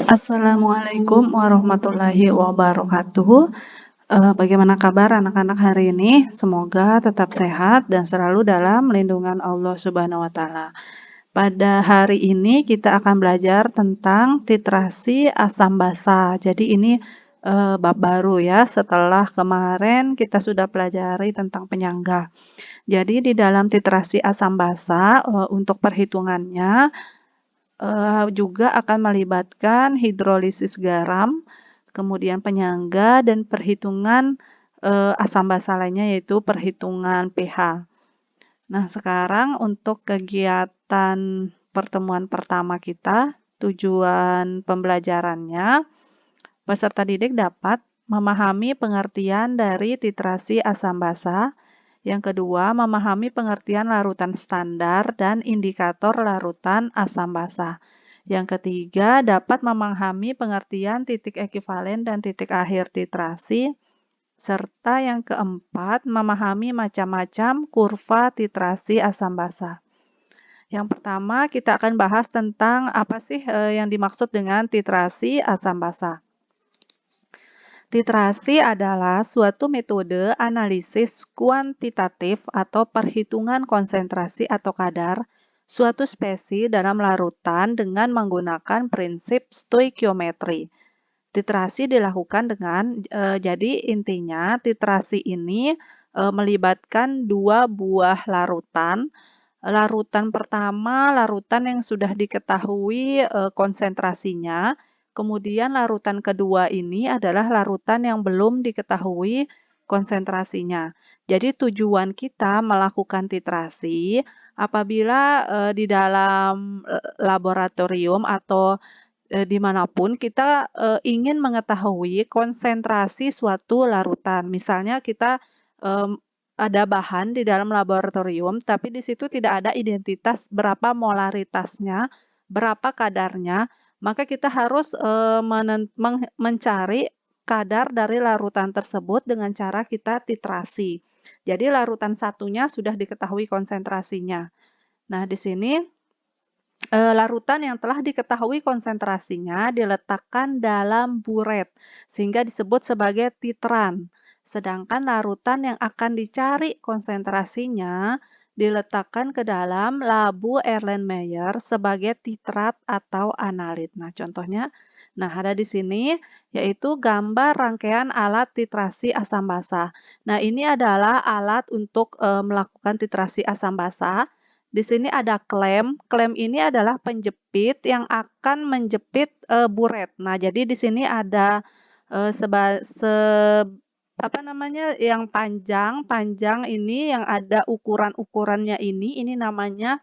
Assalamualaikum warahmatullahi wabarakatuh. Bagaimana kabar anak-anak hari ini? Semoga tetap sehat dan selalu dalam lindungan Allah Subhanahu wa taala. Pada hari ini kita akan belajar tentang titrasi asam basa. Jadi ini bab baru ya, setelah kemarin kita sudah pelajari tentang penyangga. Jadi di dalam titrasi asam basa, untuk perhitungannya juga akan melibatkan hidrolisis garam, kemudian penyangga dan perhitungan asam basa lainnya yaitu perhitungan pH. Nah, sekarang untuk kegiatan pertemuan pertama kita, tujuan pembelajarannya, peserta didik dapat memahami pengertian dari titrasi asam basa. Yang kedua, memahami pengertian larutan standar dan indikator larutan asam basa. Yang ketiga, dapat memahami pengertian titik ekivalen dan titik akhir titrasi. Serta yang keempat, memahami macam-macam kurva titrasi asam basa. Yang pertama, kita akan bahas tentang apa sih yang dimaksud dengan titrasi asam basa. Titrasi adalah suatu metode analisis kuantitatif atau perhitungan konsentrasi atau kadar suatu spesies dalam larutan dengan menggunakan prinsip stoikiometri. Titrasi dilakukan dengan, jadi intinya titrasi ini melibatkan dua buah larutan. Larutan pertama, larutan yang sudah diketahui konsentrasinya. Kemudian larutan kedua ini adalah larutan yang belum diketahui konsentrasinya. Jadi tujuan kita melakukan titrasi apabila di dalam laboratorium atau dimanapun kita ingin mengetahui konsentrasi suatu larutan. Misalnya kita ada bahan di dalam laboratorium, tapi di situ tidak ada identitas berapa molaritasnya, berapa kadarnya, maka kita harus mencari kadar dari larutan tersebut dengan cara kita titrasi. Jadi larutan satunya sudah diketahui konsentrasinya. Nah, di sini larutan yang telah diketahui konsentrasinya diletakkan dalam buret, sehingga disebut sebagai titran. Sedangkan larutan yang akan dicari konsentrasinya diletakkan ke dalam labu Erlenmeyer sebagai titrat atau analit. Nah, contohnya, ada di sini yaitu gambar rangkaian alat titrasi asam basa. Nah, ini adalah alat untuk melakukan titrasi asam basa. Di sini ada klem. Klem ini adalah penjepit yang akan menjepit buret. Nah, jadi di sini ada yang panjang ini yang ada ukuran-ukurannya ini namanya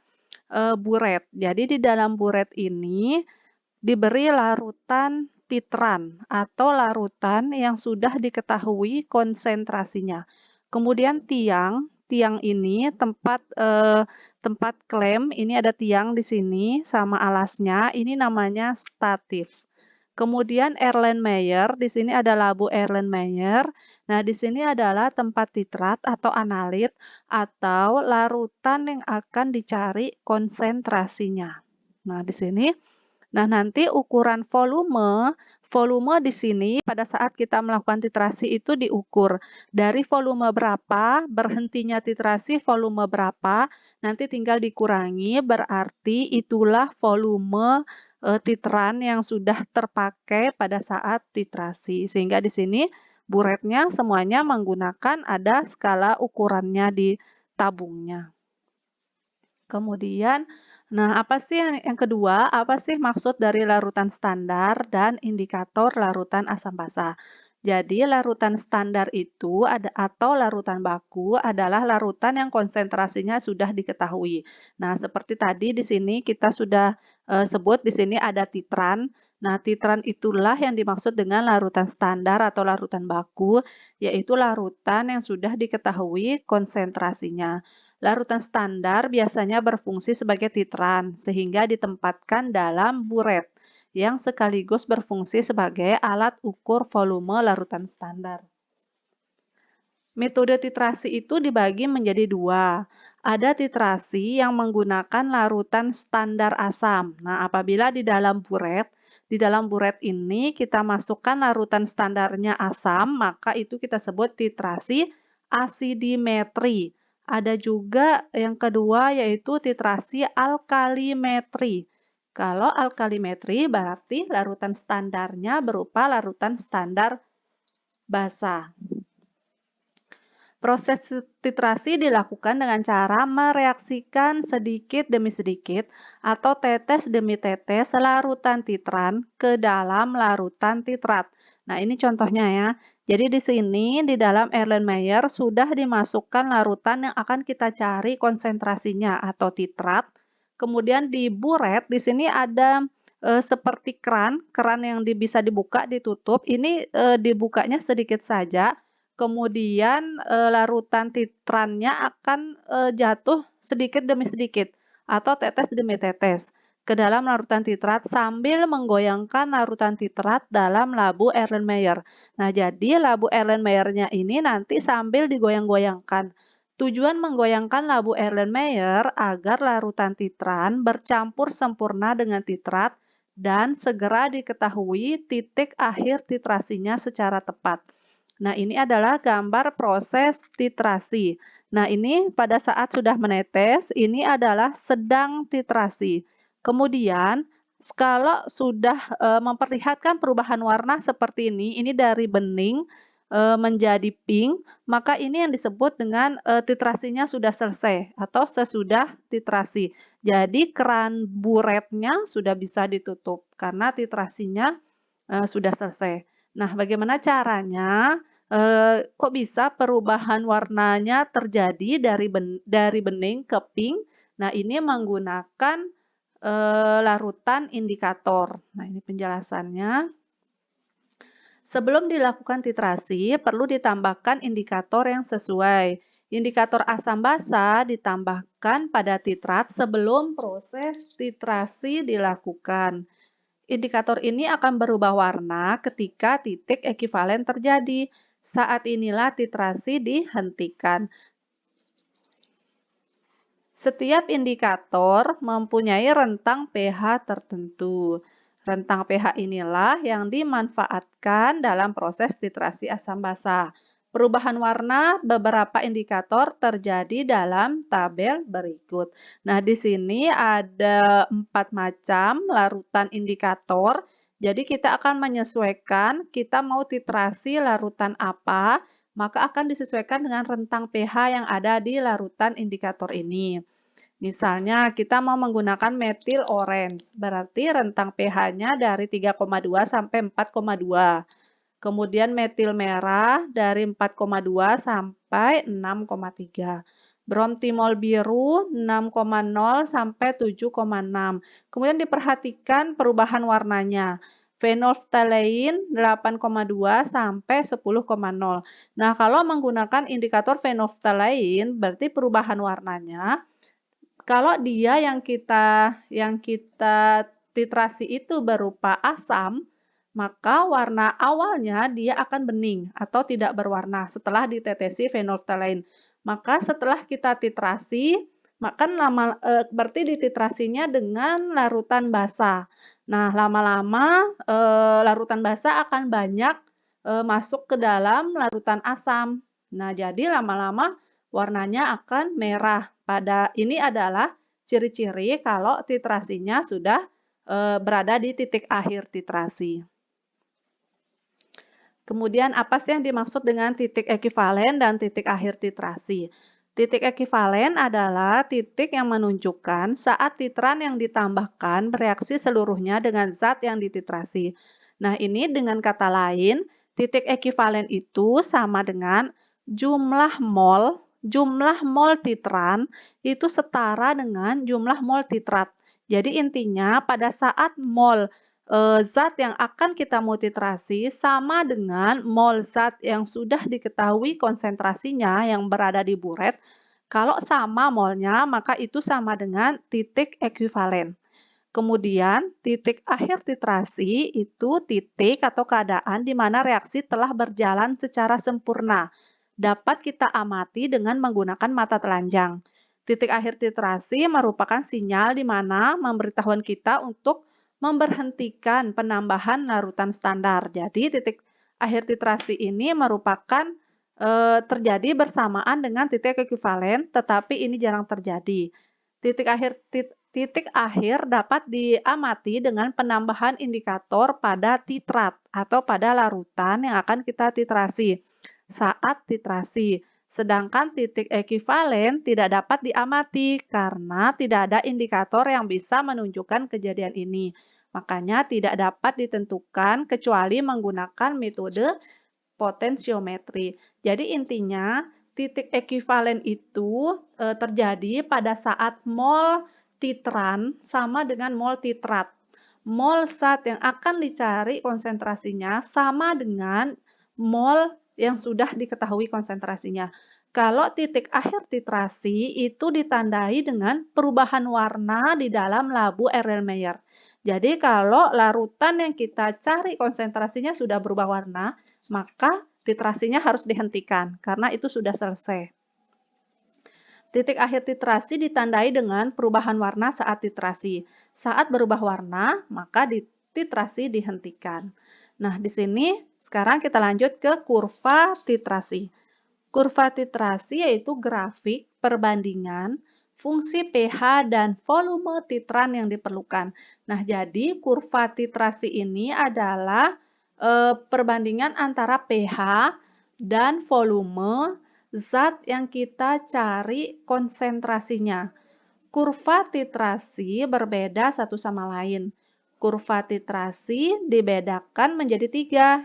buret. Jadi di dalam buret ini diberi larutan titran atau larutan yang sudah diketahui konsentrasinya. Kemudian tiang ini tempat klem, ini ada tiang di sini sama alasnya, ini namanya statif. Kemudian Erlenmeyer, di sini ada labu Erlenmeyer. Nah, di sini adalah tempat titrat atau analit atau larutan yang akan dicari konsentrasinya. Nah, di sini nanti ukuran volume di sini pada saat kita melakukan titrasi itu diukur dari volume berapa, berhentinya titrasi volume berapa, nanti tinggal dikurangi, berarti itulah volume titran yang sudah terpakai pada saat titrasi. Sehingga di sini buretnya semuanya menggunakan ada skala ukurannya di tabungnya. Kemudian, apa sih yang kedua, apa sih maksud dari larutan standar dan indikator larutan asam basa? Jadi, larutan standar itu atau larutan baku adalah larutan yang konsentrasinya sudah diketahui. Nah, seperti tadi di sini kita sudah sebut di sini ada titran. Nah, titran itulah yang dimaksud dengan larutan standar atau larutan baku, yaitu larutan yang sudah diketahui konsentrasinya. Larutan standar biasanya berfungsi sebagai titran, sehingga ditempatkan dalam buret, yang sekaligus berfungsi sebagai alat ukur volume larutan standar. Metode titrasi itu dibagi menjadi dua. Ada titrasi yang menggunakan larutan standar asam. Nah, apabila di dalam buret di dalam buret ini kita masukkan larutan standarnya asam, maka itu kita sebut titrasi asidimetri. Ada juga yang kedua yaitu titrasi alkalimetri. Kalau alkalimetri berarti larutan standarnya berupa larutan standar basa. Proses titrasi dilakukan dengan cara mereaksikan sedikit demi sedikit atau tetes demi tetes larutan titran ke dalam larutan titrat. Nah, ini contohnya ya. Jadi di sini di dalam Erlenmeyer sudah dimasukkan larutan yang akan kita cari konsentrasinya atau titrat. Kemudian di buret di sini ada seperti keran yang bisa dibuka, ditutup. Ini dibukanya sedikit saja. Kemudian larutan titrannya akan jatuh sedikit demi sedikit atau tetes demi tetes ke dalam larutan titrat sambil menggoyangkan larutan titrat dalam labu Erlenmeyer. Nah, jadi labu Erlenmeyer-nya ini nanti sambil digoyang-goyangkan. Tujuan menggoyangkan labu Erlenmeyer agar larutan titran bercampur sempurna dengan titrat dan segera diketahui titik akhir titrasinya secara tepat. Nah, ini adalah gambar proses titrasi. Nah, ini pada saat sudah menetes, ini adalah sedang titrasi. Kemudian, kalau sudah memperlihatkan perubahan warna seperti ini dari bening menjadi pink, maka ini yang disebut dengan titrasinya sudah selesai atau sesudah titrasi. Jadi, keran buretnya sudah bisa ditutup karena titrasinya sudah selesai. Nah, bagaimana caranya? Kok bisa perubahan warnanya terjadi dari bening ke pink? Nah, ini menggunakan larutan indikator. Nah, ini penjelasannya. Sebelum dilakukan titrasi, perlu ditambahkan indikator yang sesuai. Indikator asam basa ditambahkan pada titrat sebelum proses titrasi dilakukan. Indikator ini akan berubah warna ketika titik ekivalen terjadi. Saat inilah titrasi dihentikan. Setiap indikator mempunyai rentang pH tertentu. Rentang pH inilah yang dimanfaatkan dalam proses titrasi asam basa. Perubahan warna beberapa indikator terjadi dalam tabel berikut. Nah, di sini ada 4 macam larutan indikator. Jadi, kita akan menyesuaikan kita mau titrasi larutan apa, maka akan disesuaikan dengan rentang pH yang ada di larutan indikator ini. Misalnya, kita mau menggunakan metil orange, berarti rentang pH-nya dari 3,2 sampai 4,2. Kemudian metil merah dari 4,2 sampai 6,3. Bromtimol biru 6,0 sampai 7,6. Kemudian diperhatikan perubahan warnanya. Phenolphthalein 8,2 sampai 10,0. Nah, kalau menggunakan indikator phenolphthalein berarti perubahan warnanya kalau dia yang kita titrasi itu berupa asam, maka warna awalnya dia akan bening atau tidak berwarna setelah ditetesi phenolphthalein. Maka setelah kita titrasi, maka berarti dititrasinya dengan larutan basa. Nah, lama-lama larutan basa akan banyak masuk ke dalam larutan asam. Nah, jadi lama-lama warnanya akan merah. Ini adalah ciri-ciri kalau titrasinya sudah berada di titik akhir titrasi. Kemudian apa sih yang dimaksud dengan titik ekivalen dan titik akhir titrasi? Titik ekivalen adalah titik yang menunjukkan saat titran yang ditambahkan bereaksi seluruhnya dengan zat yang dititrasi. Nah, ini dengan kata lain, titik ekivalen itu sama dengan jumlah mol titran itu setara dengan jumlah mol titrat. Jadi intinya pada saat mol zat yang akan kita mau titrasi sama dengan mol zat yang sudah diketahui konsentrasinya yang berada di buret. Kalau sama molnya, maka itu sama dengan titik ekivalen. Kemudian, titik akhir titrasi itu titik atau keadaan di mana reaksi telah berjalan secara sempurna. Dapat kita amati dengan menggunakan mata telanjang. Titik akhir titrasi merupakan sinyal di mana memberitahuan kita untuk memberhentikan penambahan larutan standar. Jadi titik akhir titrasi ini merupakan terjadi bersamaan dengan titik ekuivalen, tetapi ini jarang terjadi. Titik akhir dapat diamati dengan penambahan indikator pada titrat atau pada larutan yang akan kita titrasi saat titrasi. Sedangkan titik ekuivalen tidak dapat diamati karena tidak ada indikator yang bisa menunjukkan kejadian ini. Makanya tidak dapat ditentukan kecuali menggunakan metode potensiometri. Jadi intinya titik ekuivalen itu terjadi pada saat mol titran sama dengan mol titrat. Mol zat yang akan dicari konsentrasinya sama dengan mol yang sudah diketahui konsentrasinya. Kalau titik akhir titrasi itu ditandai dengan perubahan warna di dalam labu Erlenmeyer. Jadi kalau larutan yang kita cari konsentrasinya sudah berubah warna, maka titrasinya harus dihentikan karena itu sudah selesai. Titik akhir titrasi ditandai dengan perubahan warna saat titrasi. Saat berubah warna, maka titrasi dihentikan. Nah, di sini sekarang kita lanjut ke kurva titrasi. Kurva titrasi yaitu grafik perbandingan fungsi pH dan volume titran yang diperlukan. Nah, jadi kurva titrasi ini adalah perbandingan antara pH dan volume zat yang kita cari konsentrasinya. Kurva titrasi berbeda satu sama lain. Kurva titrasi dibedakan menjadi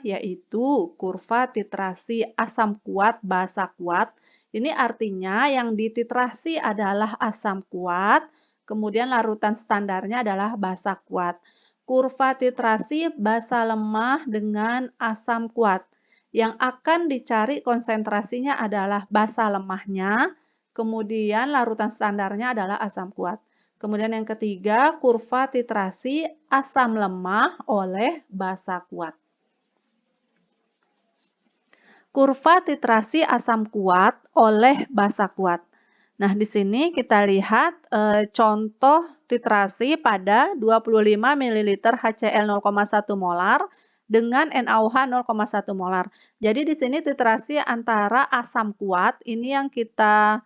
3, yaitu kurva titrasi asam kuat, basa kuat. Ini artinya yang dititrasi adalah asam kuat, kemudian larutan standarnya adalah basa kuat. Kurva titrasi basa lemah dengan asam kuat. Yang akan dicari konsentrasinya adalah basa lemahnya, kemudian larutan standarnya adalah asam kuat. Kemudian yang ketiga, kurva titrasi asam lemah oleh basa kuat. Kurva titrasi asam kuat oleh basa kuat. Nah, di sini kita lihat contoh titrasi pada 25 ml HCl 0,1 molar dengan NaOH 0,1 molar. Jadi di sini titrasi antara asam kuat, ini yang kita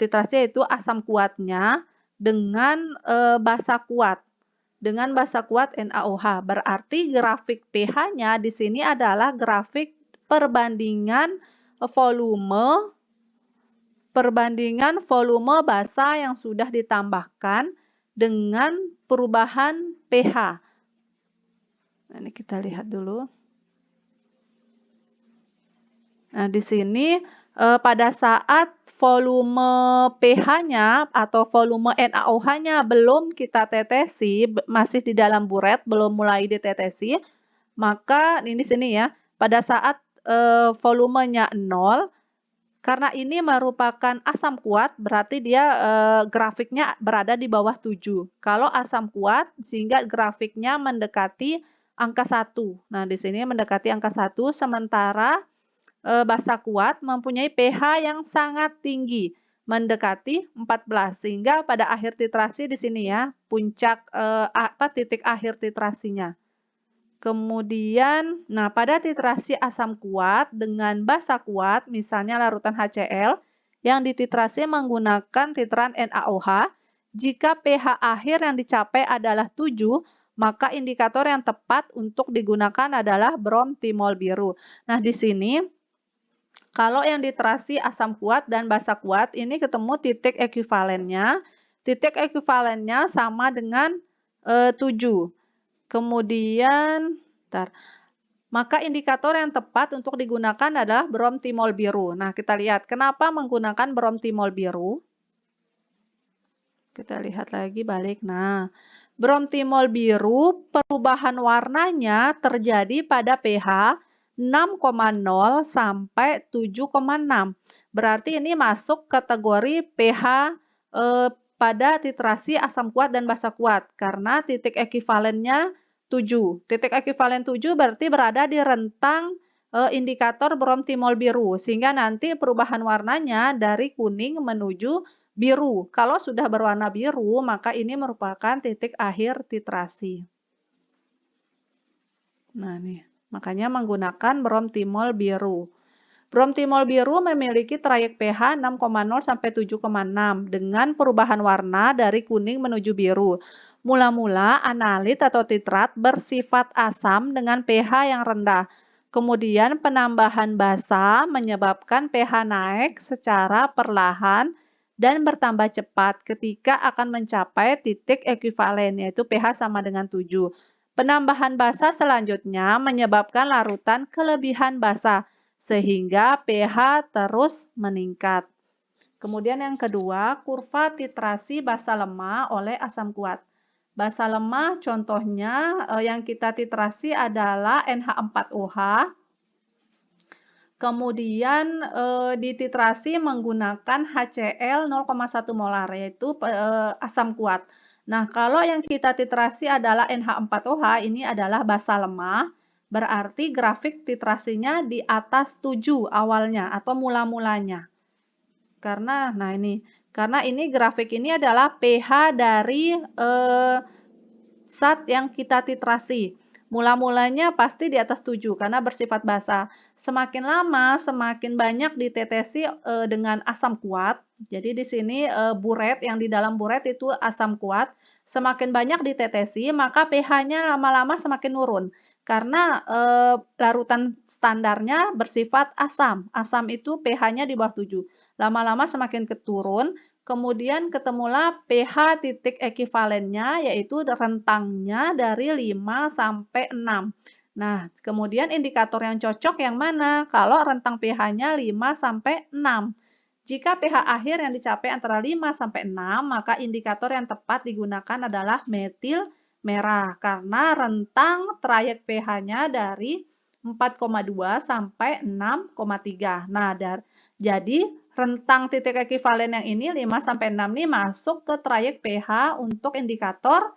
titrasi yaitu asam kuatnya dengan basa kuat. Dengan basa kuat NaOH. Berarti grafik pH-nya di sini adalah grafik perbandingan volume basa yang sudah ditambahkan dengan perubahan pH. Nah, ini kita lihat dulu. Nah, di sini pada saat volume pH-nya atau volume NaOH-nya belum kita tetesi, masih di dalam buret, belum mulai ditetesi, maka ini di sini ya, pada saat volumenya 0, karena ini merupakan asam kuat, berarti dia grafiknya berada di bawah 7. Kalau asam kuat, sehingga grafiknya mendekati angka 1. Nah, di sini mendekati angka 1, sementara basa kuat mempunyai pH yang sangat tinggi, mendekati 14, sehingga pada akhir titrasi di sini ya, puncak titik akhir titrasinya. Kemudian, nah pada titrasi asam kuat dengan basa kuat, misalnya larutan HCl, yang dititrasi menggunakan titran NaOH, jika pH akhir yang dicapai adalah 7, maka indikator yang tepat untuk digunakan adalah bromtimol biru. Nah, di sini kalau yang dititrasi asam kuat dan basa kuat, ini ketemu titik ekuivalennya. Titik ekuivalennya sama dengan 7. Kemudian, maka indikator yang tepat untuk digunakan adalah bromtimol biru. Nah, kita lihat kenapa menggunakan bromtimol biru. Kita lihat lagi balik. Nah, bromtimol biru perubahan warnanya terjadi pada pH 6,0 sampai 7,6. Berarti ini masuk kategori pH pada titrasi asam kuat dan basa kuat karena titik ekuivalennya 7. Titik ekuivalen 7 berarti berada di rentang indikator bromtimol biru sehingga nanti perubahan warnanya dari kuning menuju biru. Kalau sudah berwarna biru, maka ini merupakan titik akhir titrasi. Nah, nih, makanya menggunakan bromtimol biru. Bromtimol biru memiliki trayek pH 6,0 sampai 7,6 dengan perubahan warna dari kuning menuju biru. Mula-mula analit atau titrat bersifat asam dengan pH yang rendah. Kemudian penambahan basa menyebabkan pH naik secara perlahan dan bertambah cepat ketika akan mencapai titik ekuivalen, yaitu pH sama dengan 7. Penambahan basa selanjutnya menyebabkan larutan kelebihan basa sehingga pH terus meningkat. Kemudian yang kedua, kurva titrasi basa lemah oleh asam kuat. Basa lemah contohnya yang kita titrasi adalah NH4OH. Kemudian dititrasi menggunakan HCl 0,1 molar, yaitu asam kuat. Nah, kalau yang kita titrasi adalah NH4OH, ini adalah basa lemah, berarti grafik titrasinya di atas 7 awalnya atau mula-mulanya. Karena ini grafik ini adalah pH dari zat yang kita titrasi. Mula-mulanya pasti di atas 7 karena bersifat basa. Semakin lama, semakin banyak ditetesi dengan asam kuat. Jadi di sini buret, yang di dalam buret itu asam kuat. Semakin banyak ditetesi, maka pH-nya lama-lama semakin turun. Karena larutan standarnya bersifat asam. Asam itu pH-nya di bawah 7. Lama-lama semakin turun. Kemudian ketemulah pH titik ekuivalennya, yaitu rentangnya dari 5 sampai 6. Nah, kemudian indikator yang cocok yang mana? Kalau rentang pH-nya 5 sampai 6. Jika pH akhir yang dicapai antara 5 sampai 6, maka indikator yang tepat digunakan adalah metil merah karena rentang trayek pH-nya dari 4,2 sampai 6,3. Nah, jadi rentang titik ekuivalen yang ini 5 sampai 6 ini masuk ke trayek pH untuk indikator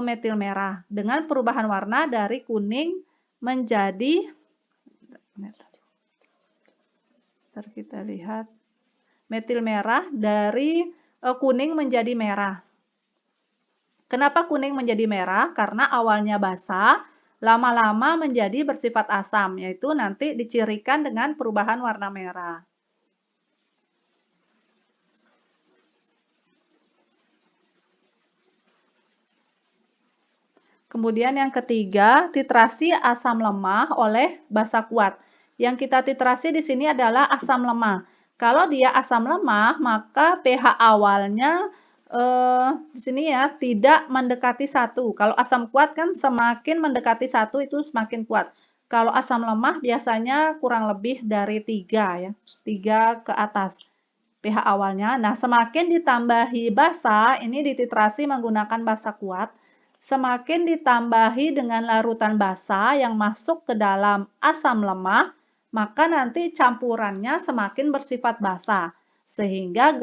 metil merah dengan perubahan warna dari kuning menjadi, kita lihat, metil merah dari kuning menjadi merah. Kenapa kuning menjadi merah? Karena awalnya basa, lama-lama menjadi bersifat asam, yaitu nanti dicirikan dengan perubahan warna merah. Kemudian yang ketiga, titrasi asam lemah oleh basa kuat. Yang kita titrasi di sini adalah asam lemah. Kalau dia asam lemah, maka pH awalnya di sini ya tidak mendekati 1. Kalau asam kuat kan semakin mendekati 1 itu semakin kuat. Kalau asam lemah biasanya kurang lebih dari 3 ya, 3 ke atas pH awalnya. Nah, semakin ditambahi basa, ini dititrasi menggunakan basa kuat, semakin ditambahi dengan larutan basa yang masuk ke dalam asam lemah, maka nanti campurannya semakin bersifat basa. Sehingga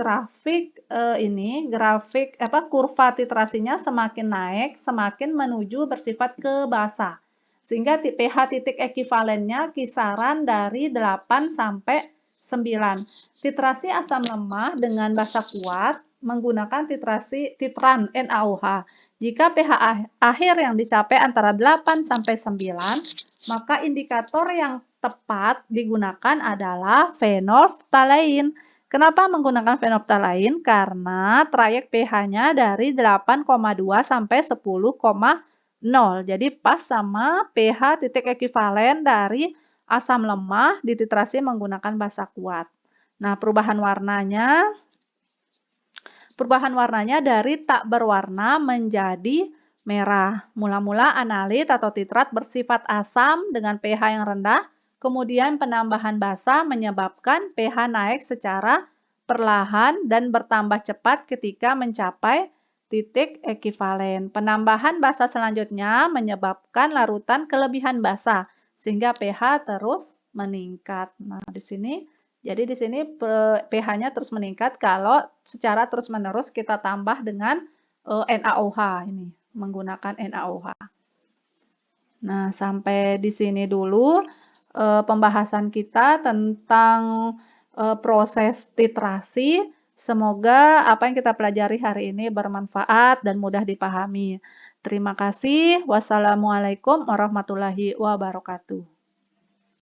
kurva titrasinya semakin naik, semakin menuju bersifat ke basa. Sehingga pH titik ekuivalennya kisaran dari 8 sampai 9. Titrasi asam lemah dengan basa kuat menggunakan titran NaOH. Jika pH akhir yang dicapai antara 8 sampai 9, maka indikator yang tepat digunakan adalah fenolftalein. Kenapa menggunakan fenolftalein? Karena trayek pH-nya dari 8,2 sampai 10,0. Jadi pas sama pH titik ekuivalen dari asam lemah dititrasi menggunakan basa kuat. Nah, perubahan warnanya dari tak berwarna menjadi merah. Mula-mula analit atau titrat bersifat asam dengan pH yang rendah, kemudian penambahan basa menyebabkan pH naik secara perlahan dan bertambah cepat ketika mencapai titik ekuivalen. Penambahan basa selanjutnya menyebabkan larutan kelebihan basa sehingga pH terus meningkat. Nah, di sini pH-nya terus meningkat kalau secara terus-menerus kita tambah dengan NaOH ini, menggunakan NaOH. Nah, sampai di sini dulu pembahasan kita tentang proses titrasi. Semoga apa yang kita pelajari hari ini bermanfaat dan mudah dipahami. Terima kasih. Wassalamualaikum warahmatullahi wabarakatuh.